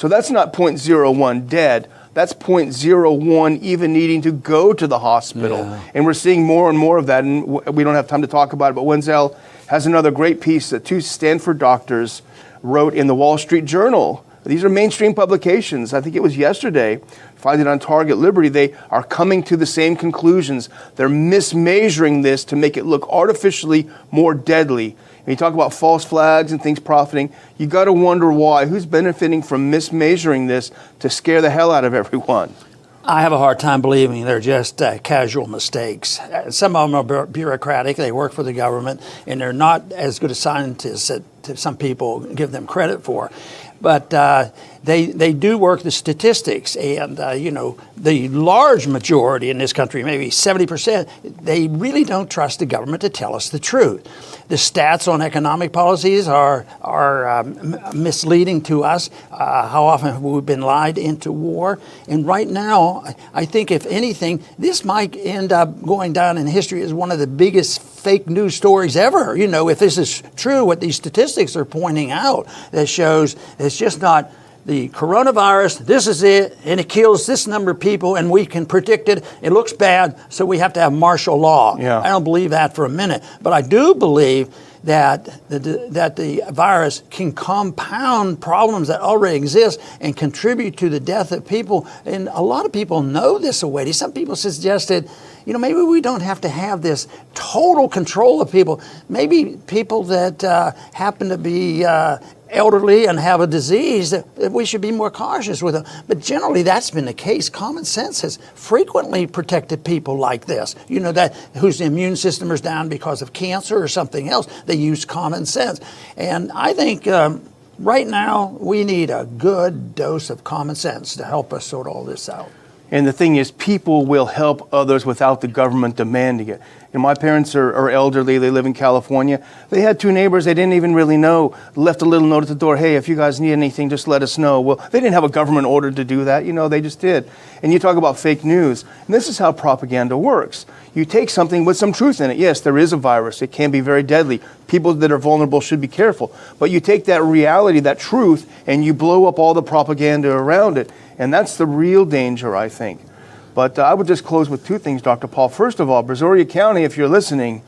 So that's not 0.01 dead. That's 0.01 even needing to go to the hospital. Yeah. And we're seeing more and more of that. And we don't have time to talk about it, but Wenzel has another great piece that 2 Stanford doctors wrote in the Wall Street Journal. These are mainstream publications. I think it was yesterday. Find it on Target Liberty. They are coming to the same conclusions. They're mismeasuring this to make it look artificially more deadly. When you talk about false flags and things profiting, you got to wonder why. Who's benefiting from mismeasuring this to scare the hell out of everyone? I have a hard time believing they're just casual mistakes. Some of them are bureaucratic. They work for the government, and they're not as good as scientists that some people give them credit for. But they do work the statistics, and the large majority in this country, maybe 70%, they really don't trust the government to tell us the truth. The stats on economic policies are misleading to us. How often have we been lied into war? And right now, I think if anything, this might end up going down in history as one of the biggest fake news stories ever. If this is true, what these statistics are pointing out, that shows it's just not the coronavirus, this is it, and it kills this number of people, and we can predict it. It looks bad, so we have to have martial law. Yeah. I don't believe that for a minute. But I do believe that the virus can compound problems that already exist and contribute to the death of people. And a lot of people know this already. Some people suggested, maybe we don't have to have this total control of people. Maybe people that happen to be elderly and have a disease, that we should be more cautious with them. But generally, that's been the case. Common sense has frequently protected people like this. That whose immune system is down because of cancer or something else. They use common sense. And I think right now, we need a good dose of common sense to help us sort all this out. And the thing is, people will help others without the government demanding it. And my parents are elderly. They live in California. They had 2 neighbors they didn't even really know, left a little note at the door, hey, if you guys need anything, just let us know. Well, they didn't have a government order to do that. They just did. And you talk about fake news. And this is how propaganda works. You take something with some truth in it. Yes, there is a virus. It can be very deadly. People that are vulnerable should be careful. But you take that reality, that truth, and you blow up all the propaganda around it. And that's the real danger, I think. But I would just close with 2 things, Dr. Paul. First of all, Brazoria County, if you're listening,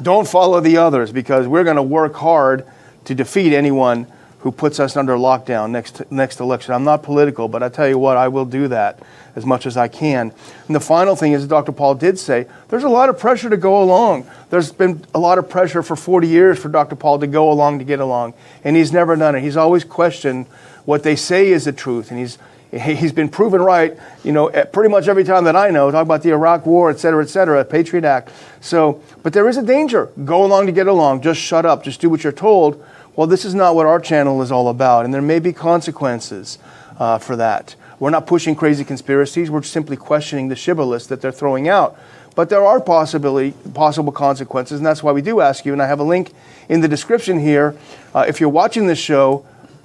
don't follow the others, because we're going to work hard to defeat anyone who puts us under lockdown next election. I'm not political, but I tell you what, I will do that as much as I can. And the final thing is, Dr. Paul did say, there's a lot of pressure to go along. There's been a lot of pressure for 40 years for Dr. Paul to go along, to get along, and he's never done it. He's always questioned what they say is the truth, and he's been proven right, pretty much every time that I know. Talk about the Iraq War, et cetera, Patriot Act. So, but there is a danger. Go along to get along. Just shut up. Just do what you're told. Well, this is not what our channel is all about, and there may be consequences for that. We're not pushing crazy conspiracies. We're simply questioning the shibboleths that they're throwing out. But there are possible consequences, and that's why we do ask you, and I have a link in the description here. If you're watching this show,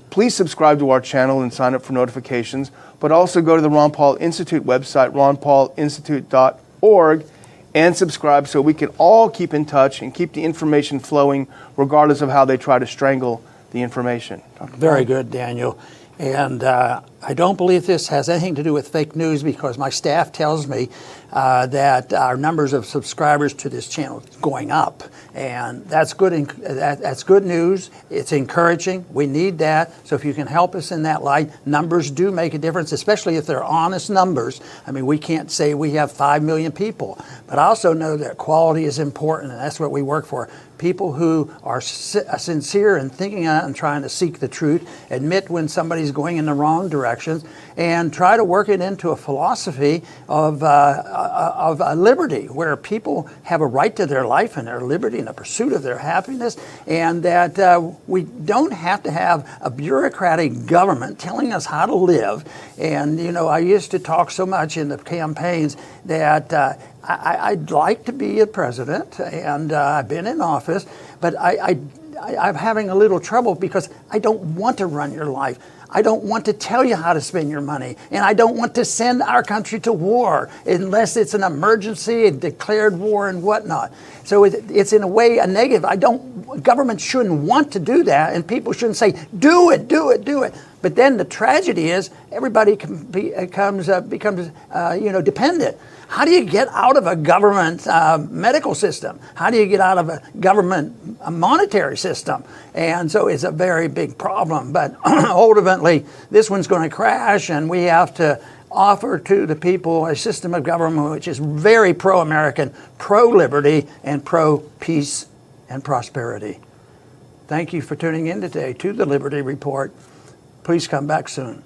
please subscribe to our channel and sign up for notifications, but also go to the Ron Paul Institute website, ronpaulinstitute.org, and subscribe so we can all keep in touch and keep the information flowing regardless of how they try to strangle the information. Very good, Daniel. And I don't believe this has anything to do with fake news, because my staff tells me that our numbers of subscribers to this channel is going up. And that's good. That's good news. It's encouraging. We need that. So if you can help us in that light, numbers do make a difference, especially if they're honest numbers. I mean, we can't say we have 5 million people, but I also know that quality is important, and that's what we work for. People who are sincere in thinking out and trying to seek the truth, admit when somebody's going in the wrong directions, and try to work it into a philosophy of liberty, where people have a right to their life and their liberty and the pursuit of their happiness, and that we don't have to have a bureaucratic government telling us how to live. And, I used to talk so much in the campaigns that I'd like to be a president, and I've been in office, but I'm having a little trouble because I don't want to run your life. I don't want to tell you how to spend your money, and I don't want to send our country to war unless it's an emergency, a declared war and whatnot. So it's in a way a negative. Government shouldn't want to do that, and people shouldn't say, do it. But then the tragedy is everybody becomes dependent. How do you get out of a government medical system? How do you get out of a government monetary system? And so it's a very big problem. But ultimately, this one's going to crash, and we have to offer to the people a system of government which is very pro-American, pro-liberty, and pro-peace and prosperity. Thank you for tuning in today to the Liberty Report. Please come back soon.